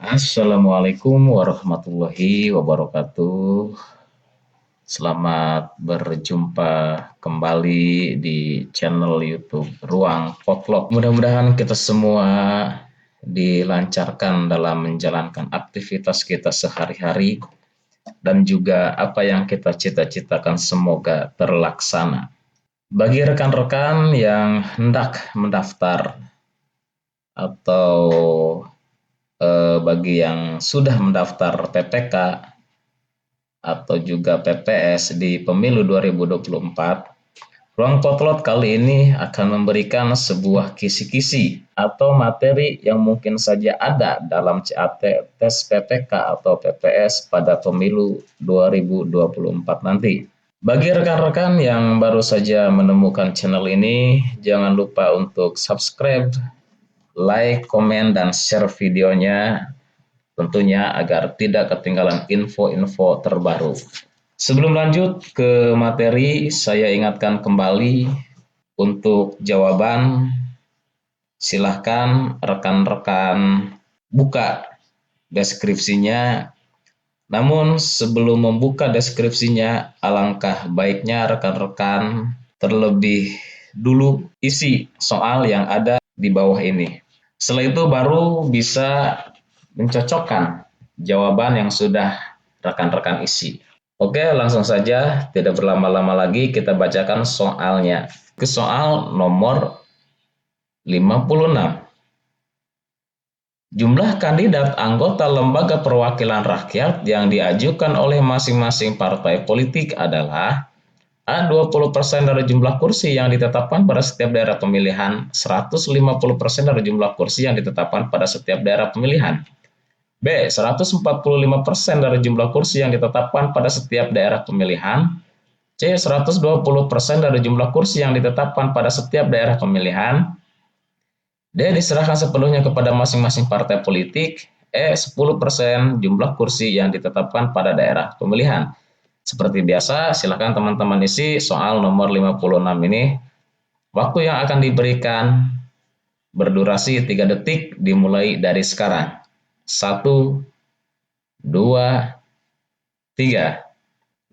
Assalamualaikum warahmatullahi wabarakatuh. Selamat berjumpa kembali di channel YouTube Ruang Potlot. Mudah-mudahan kita semua dilancarkan dalam menjalankan aktivitas kita sehari-hari dan juga apa yang kita cita-citakan semoga terlaksana. Bagi rekan-rekan yang hendak mendaftar atau bagi yang sudah mendaftar PPK atau juga PPS di pemilu 2024, Ruang Potlot kali ini akan memberikan sebuah kisi-kisi atau materi yang mungkin saja ada dalam CAT tes PPK atau PPS pada pemilu 2024 nanti. Bagi rekan-rekan yang baru saja menemukan channel ini, jangan lupa untuk subscribe, like, komen, dan share videonya tentunya agar tidak ketinggalan info-info terbaru. Sebelum lanjut ke materi, saya ingatkan kembali untuk jawaban, silahkan rekan-rekan buka deskripsinya. Namun sebelum membuka deskripsinya, alangkah baiknya rekan-rekan terlebih dulu isi soal yang ada di bawah ini. Setelah itu baru bisa mencocokkan jawaban yang sudah rekan-rekan isi. Oke, langsung saja, tidak berlama-lama lagi kita bacakan soalnya. Ke soal nomor 56. Jumlah kandidat anggota Lembaga Perwakilan Rakyat yang diajukan oleh masing-masing partai politik adalah A. 20% dari jumlah kursi yang ditetapkan pada setiap daerah pemilihan, 150% dari jumlah kursi yang ditetapkan pada setiap daerah pemilihan. B. 145% dari jumlah kursi yang ditetapkan pada setiap daerah pemilihan. C. 120% dari jumlah kursi yang ditetapkan pada setiap daerah pemilihan. D. Diserahkan sepenuhnya kepada masing-masing partai politik. E. 10% jumlah kursi yang ditetapkan pada daerah pemilihan. Seperti biasa, silakan teman-teman isi soal nomor 56 ini. Waktu yang akan diberikan berdurasi 3 detik dimulai dari sekarang. 1, 2, 3.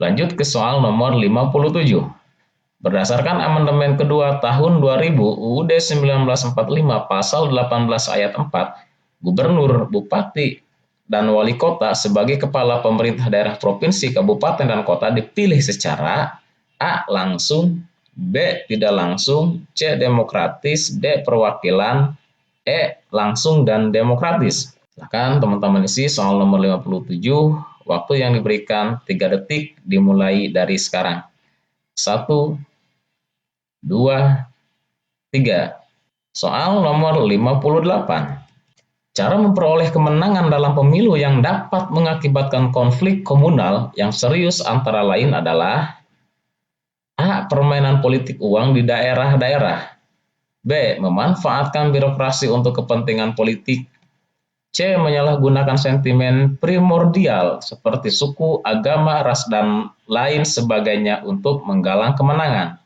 Lanjut ke soal nomor 57. Berdasarkan amandemen kedua tahun 2000 UUD 1945 pasal 18 ayat 4, gubernur, bupati, dan wali kota sebagai kepala pemerintah daerah provinsi, kabupaten, dan kota dipilih secara A. Langsung, B. Tidak langsung, C. Demokratis, D. Perwakilan, E. Langsung dan demokratis. Silakan teman-teman isi soal nomor 57, waktu yang diberikan 3 detik dimulai dari sekarang. 1, 2, 3. Soal nomor 58. Cara memperoleh kemenangan dalam pemilu yang dapat mengakibatkan konflik komunal yang serius antara lain adalah A. Permainan politik uang di daerah-daerah. B. Memanfaatkan birokrasi untuk kepentingan politik. C. Menyalahgunakan sentimen primordial seperti suku, agama, ras, dan lain sebagainya untuk menggalang kemenangan.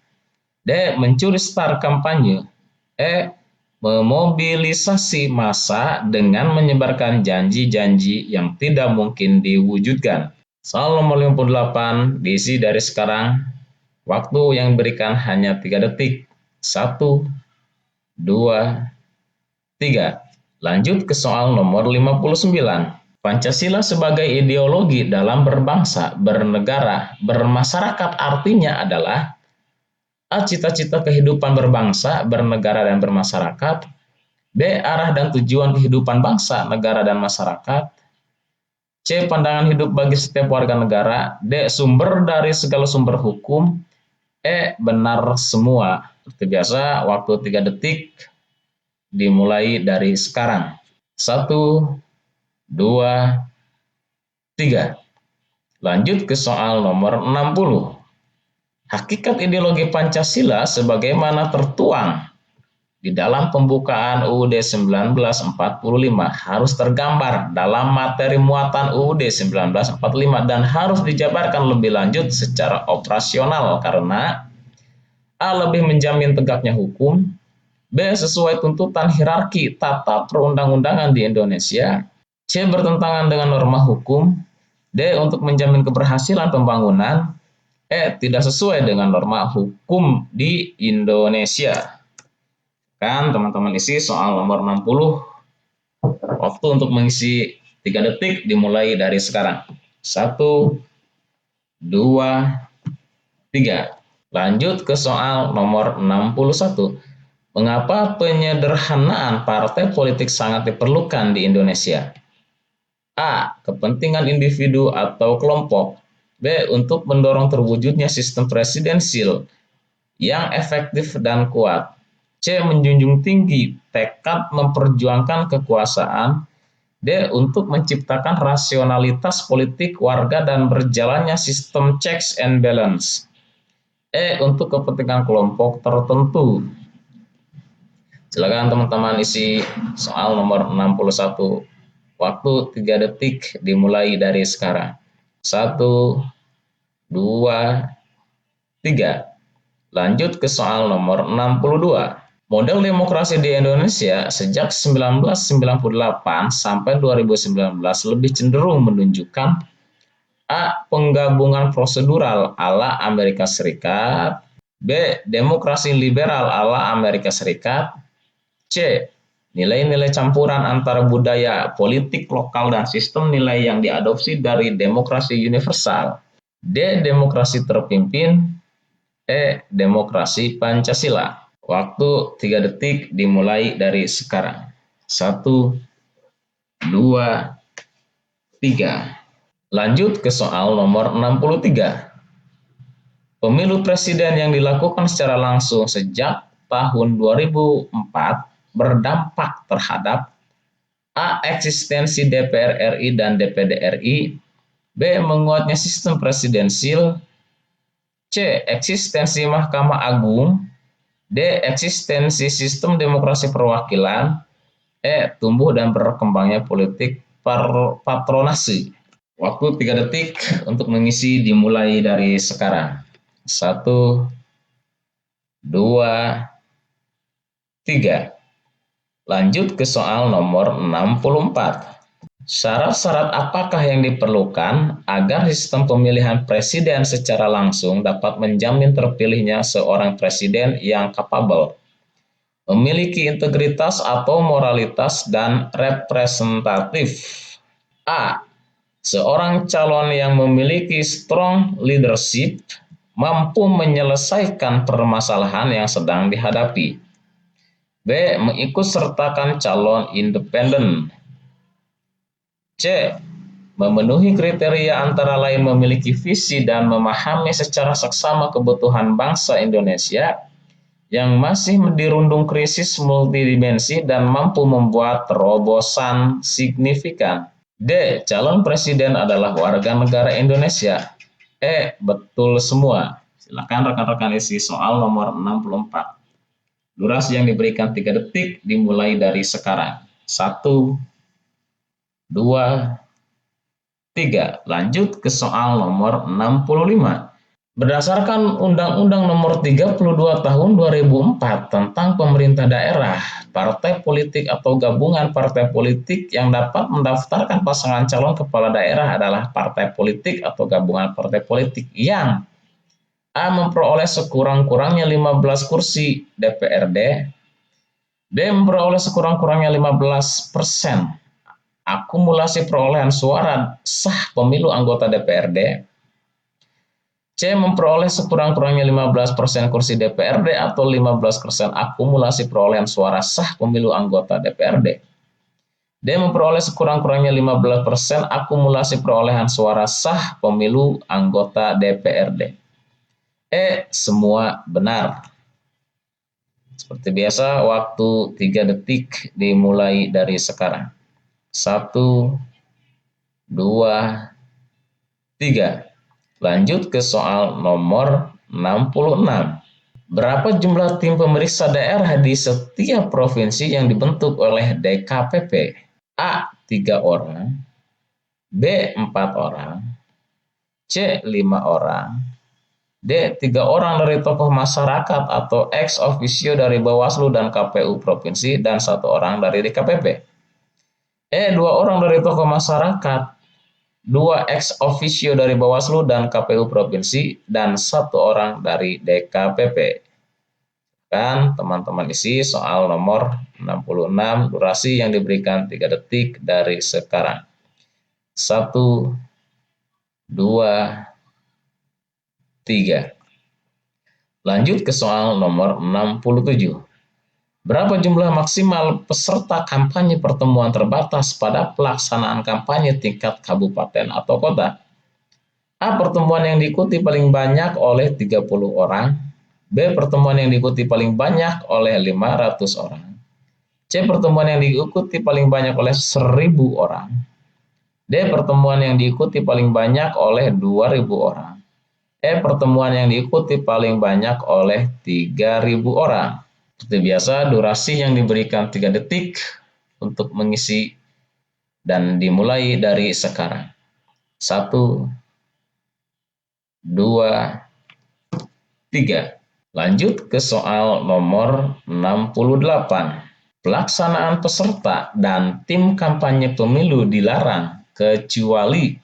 D. Mencuri star kampanye. E. Memobilisasi massa dengan menyebarkan janji-janji yang tidak mungkin diwujudkan. Soal nomor 58 diisi dari sekarang. Waktu yang diberikan hanya 3 detik. 1, 2, 3. Lanjut ke soal nomor 59. Pancasila sebagai ideologi dalam berbangsa, bernegara, bermasyarakat artinya adalah A. Cita-cita kehidupan berbangsa, bernegara, dan bermasyarakat. B. Arah dan tujuan kehidupan bangsa, negara, dan masyarakat. C. Pandangan hidup bagi setiap warga negara. D. Sumber dari segala sumber hukum. E. Benar semua. Seperti biasa, waktu 3 detik dimulai dari sekarang. 1, 2, 3. Lanjut ke soal nomor 60. Hakikat ideologi Pancasila sebagaimana tertuang di dalam pembukaan UUD 1945 harus tergambar dalam materi muatan UUD 1945 dan harus dijabarkan lebih lanjut secara operasional karena A. Lebih menjamin tegaknya hukum. B. Sesuai tuntutan hierarki tata perundang-undangan di Indonesia. C. C. Bertentangan dengan norma hukum. D. Untuk menjamin keberhasilan pembangunan. E. Tidak sesuai dengan norma hukum di Indonesia. Kan teman-teman isi soal nomor 60. Waktu untuk mengisi 3 detik dimulai dari sekarang. 1, 2, 3. Lanjut ke soal nomor 61. Mengapa penyederhanaan partai politik sangat diperlukan di Indonesia? A. Kepentingan individu atau kelompok. B. Untuk mendorong terwujudnya sistem presidensil yang efektif dan kuat. C. Menjunjung tinggi tekad memperjuangkan kekuasaan. D. Untuk menciptakan rasionalitas politik warga dan berjalannya sistem checks and balance. E. Untuk kepentingan kelompok tertentu. Silakan teman-teman isi soal nomor 61. Waktu 3 detik dimulai dari sekarang. 1, 2, 3. Lanjut ke soal nomor 62. Model demokrasi di Indonesia sejak 1998 sampai 2019 lebih cenderung menunjukkan A. Penggabungan prosedural ala Amerika Serikat. B. Demokrasi liberal ala Amerika Serikat. C. Nilai-nilai campuran antara budaya politik lokal dan sistem nilai yang diadopsi dari demokrasi universal. D. Demokrasi terpimpin. E. Demokrasi Pancasila. Waktu 3 detik dimulai dari sekarang. 1, 2, 3. Lanjut ke soal nomor 63. Pemilu presiden yang dilakukan secara langsung sejak tahun 2004 berdampak terhadap A. Eksistensi DPR RI dan DPD RI. B. Menguatnya sistem presidensil. C. Eksistensi Mahkamah Agung. D. Eksistensi sistem demokrasi perwakilan. E. Tumbuh dan berkembangnya politik patronase. Waktu 3 detik untuk mengisi dimulai dari sekarang. 1, 2, 3. Lanjut ke soal nomor 64. Syarat-syarat apakah yang diperlukan agar sistem pemilihan presiden secara langsung dapat menjamin terpilihnya seorang presiden yang kapabel, memiliki integritas atau moralitas dan representatif? A. Seorang calon yang memiliki strong leadership, mampu menyelesaikan permasalahan yang sedang dihadapi. B. Mengikutsertakan calon independen. C. Memenuhi kriteria antara lain memiliki visi dan memahami secara seksama kebutuhan bangsa Indonesia yang masih dirundung krisis multidimensi dan mampu membuat terobosan signifikan. D. Calon presiden adalah warga negara Indonesia. E. Betul semua. Silakan rekan-rekan isi soal nomor 64. Durasi yang diberikan 3 detik dimulai dari sekarang. 1, 2, 3. Lanjut ke soal nomor 65. Berdasarkan Undang-Undang Nomor 32 Tahun 2004 tentang Pemerintah Daerah, partai politik atau gabungan partai politik yang dapat mendaftarkan pasangan calon kepala daerah adalah partai politik atau gabungan partai politik yang A. Memperoleh sekurang-kurangnya 15 kursi DPRD. B. Memperoleh sekurang-kurangnya 15% akumulasi perolehan suara sah pemilu anggota DPRD. C. Memperoleh sekurang-kurangnya 15% kursi DPRD atau 15% akumulasi perolehan suara sah pemilu anggota DPRD. D. Memperoleh sekurang-kurangnya 15% akumulasi perolehan suara sah pemilu anggota DPRD. E. Semua benar. Seperti biasa, waktu 3 detik dimulai dari sekarang. 1, 2, 3. Lanjut ke soal nomor 66. Berapa jumlah tim pemeriksa daerah di setiap provinsi yang dibentuk oleh DKPP? A. 3 orang. B. 4 orang. C. 5 orang. D. 3 orang dari tokoh masyarakat atau ex officio dari Bawaslu dan KPU provinsi dan 1 orang dari DKPP. 2 orang dari tokoh masyarakat, 2 ex officio dari Bawaslu dan KPU Provinsi, dan 1 orang dari DKPP. Dan teman-teman isi soal nomor 66, durasi yang diberikan 3 detik dari sekarang. 1, 2, 3. Lanjut ke soal nomor 67. Berapa jumlah maksimal peserta kampanye pertemuan terbatas pada pelaksanaan kampanye tingkat kabupaten atau kota? A. Pertemuan yang diikuti paling banyak oleh 30 orang. B. Pertemuan yang diikuti paling banyak oleh 500 orang. C. Pertemuan yang diikuti paling banyak oleh 1.000 orang. D. Pertemuan yang diikuti paling banyak oleh 2.000 orang. E. Pertemuan yang diikuti paling banyak oleh 3.000 orang. Seperti biasa, durasi yang diberikan 3 detik untuk mengisi dan dimulai dari sekarang. 1, 2, 3. Lanjut ke soal nomor 68. Pelaksanaan peserta dan tim kampanye pemilu dilarang kecuali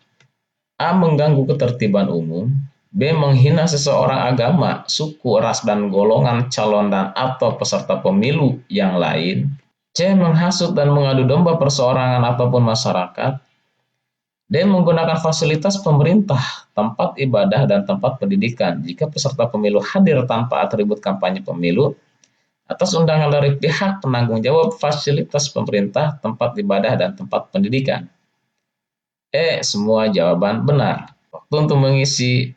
A. Mengganggu ketertiban umum, B. Menghina seseorang agama, suku, ras, dan golongan calon dan atau peserta pemilu yang lain, C. Menghasut dan mengadu domba perseorangan ataupun masyarakat, D. Menggunakan fasilitas pemerintah, tempat ibadah, dan tempat pendidikan jika peserta pemilu hadir tanpa atribut kampanye pemilu atas undangan dari pihak penanggung jawab fasilitas pemerintah, tempat ibadah, dan tempat pendidikan. E. Semua jawaban benar. Waktu untuk mengisi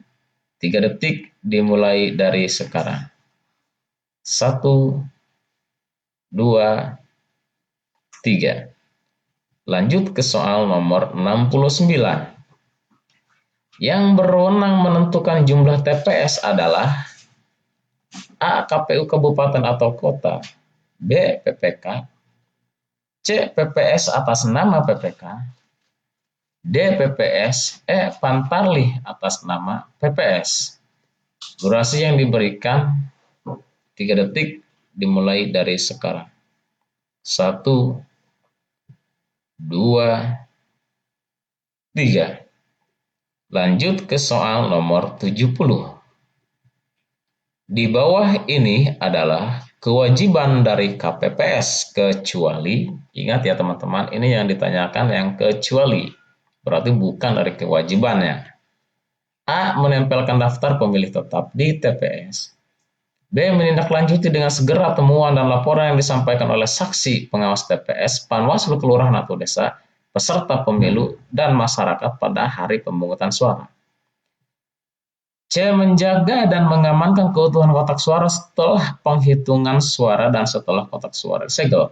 3 detik dimulai dari sekarang. 1, 2, 3. Lanjut ke soal nomor 69. Yang berwenang menentukan jumlah TPS adalah A. KPU Kabupaten atau Kota, B. PPK, C. PPS atas nama PPK, D. PPS, E. Pantarlih atas nama PPS. Durasi yang diberikan 3 detik dimulai dari sekarang. 1, 2, 3. Lanjut ke soal nomor 70. Di bawah ini adalah kewajiban dari KPPS kecuali, ingat ya teman-teman, ini yang ditanyakan yang kecuali, berarti bukan dari kewajibannya. A. Menempelkan daftar pemilih tetap di TPS. B. Menindaklanjuti dengan segera temuan dan laporan yang disampaikan oleh saksi pengawas TPS, Panwaslu Kelurahan atau Desa, peserta pemilu, dan masyarakat pada hari pemungutan suara. C. Menjaga dan mengamankan keutuhan kotak suara setelah penghitungan suara dan setelah kotak suara disegel.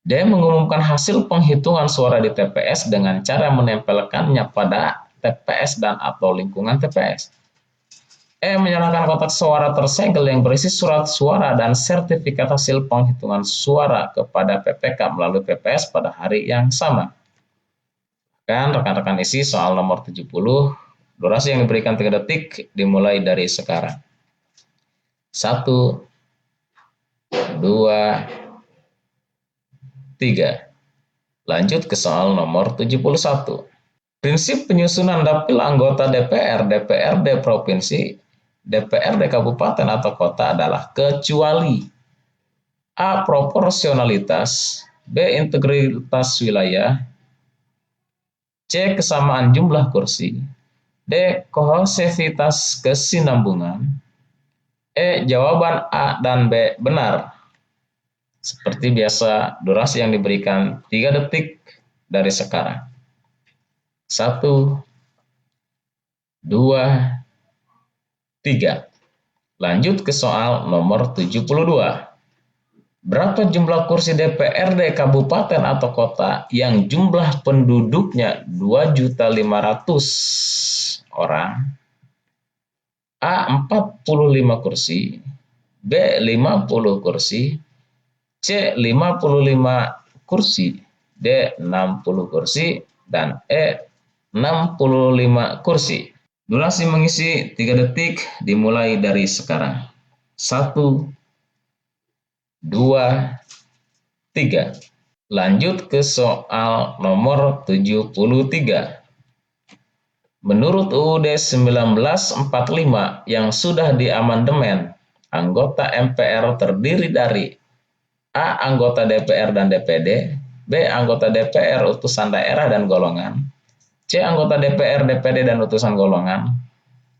D. Mengumumkan hasil penghitungan suara di TPS dengan cara menempelkannya pada TPS dan atau lingkungan TPS. E. Menyerahkan kotak suara tersegel yang berisi surat suara dan sertifikat hasil penghitungan suara kepada PPK melalui PPS pada hari yang sama. Dan rekan-rekan isi soal nomor 70, durasi yang diberikan 3 detik dimulai dari sekarang. 1, 2, 3. Lanjut ke soal nomor 71. Prinsip penyusunan dapil anggota DPR, DPRD Provinsi, DPRD Kabupaten atau Kota adalah kecuali A. Proporsionalitas, B. Integritas wilayah, C. Kesamaan jumlah kursi, D. Kohesivitas kesinambungan, E. Jawaban A dan B benar. Seperti biasa, durasi yang diberikan 3 detik dari sekarang. 1, 2, 3. Lanjut ke soal nomor 72. Berapa jumlah kursi DPRD Kabupaten atau Kota yang jumlah penduduknya 2.500.000 orang? A. 45 kursi, B. 50 kursi, C. 55 kursi, D. 60 kursi, dan E. 65 kursi. Durasi mengisi 3 detik dimulai dari sekarang. 1, 2, 3. Lanjut ke soal nomor 73. Menurut UUD 1945 yang sudah diamandemen, anggota MPR terdiri dari A. Anggota DPR dan DPD, B. Anggota DPR utusan daerah dan golongan, C. Anggota DPR, DPD dan utusan golongan,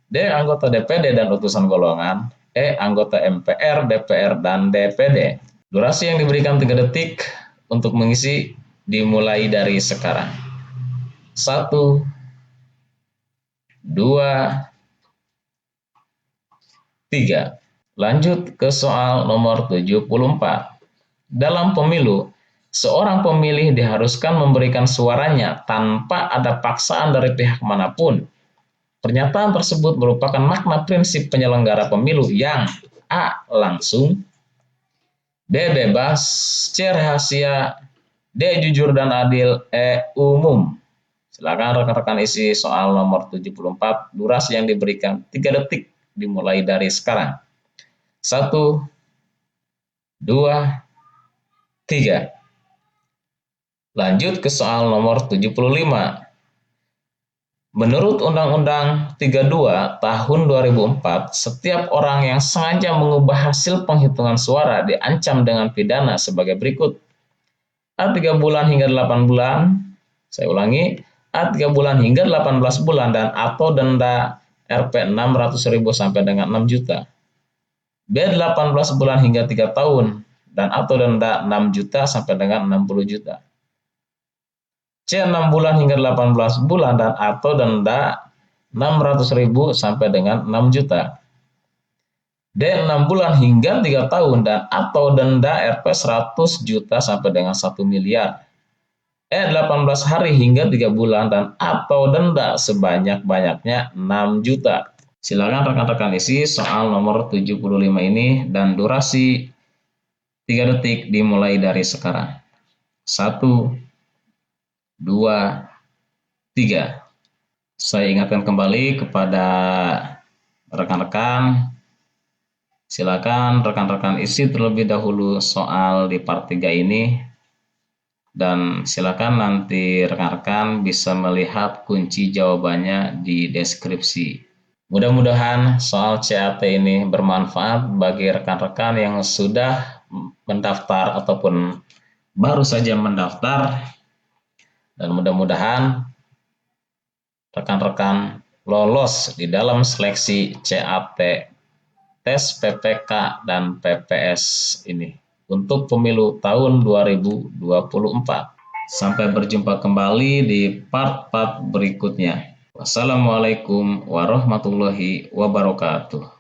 D. Anggota DPD dan utusan golongan, E. Anggota MPR, DPR, dan DPD. Durasi yang diberikan 3 detik untuk mengisi dimulai dari sekarang. 1, 2, 3. Lanjut ke soal nomor 74. Dalam pemilu, seorang pemilih diharuskan memberikan suaranya tanpa ada paksaan dari pihak manapun. Pernyataan tersebut merupakan makna prinsip penyelenggara pemilu yang A. Langsung, B. Bebas, C. Rahasia, D. Jujur dan adil, E. Umum. Silakan rekan-rekan isi soal nomor 74, durasi yang diberikan 3 detik dimulai dari sekarang. 1, 2, 3. Lanjut ke soal nomor 75. Menurut Undang-Undang 32 tahun 2004, setiap orang yang sengaja mengubah hasil penghitungan suara diancam dengan pidana sebagai berikut. A. 3 bulan hingga 8 bulan. Saya ulangi, A. 3 bulan hingga 18 bulan dan atau denda Rp 600.000 sampai dengan 6 juta. B. 18 bulan hingga 3 tahun dan atau denda 6 juta sampai dengan 60 juta. C. 6 bulan hingga 18 bulan dan atau denda 600.000 sampai dengan 6 juta. D. 6 bulan hingga 3 tahun dan atau denda Rp 100 juta sampai dengan 1 miliar. E. 18 hari hingga 3 bulan dan atau denda sebanyak-banyaknya 6 juta. Silakan rekan-rekan isi soal nomor 75 ini dan durasi 3 detik dimulai dari sekarang. 1, 2, 3. Saya ingatkan kembali kepada rekan-rekan, silakan rekan-rekan isi terlebih dahulu soal di part 3 ini, dan silakan nanti rekan-rekan bisa melihat kunci jawabannya di deskripsi. Mudah-mudahan soal CAT ini bermanfaat bagi rekan-rekan yang sudah mendaftar ataupun baru saja mendaftar. Dan mudah-mudahan rekan-rekan lolos di dalam seleksi CAT, tes PPK dan PPS ini untuk pemilu tahun 2024. Sampai berjumpa kembali di part-part berikutnya. Wassalamualaikum warahmatullahi wabarakatuh.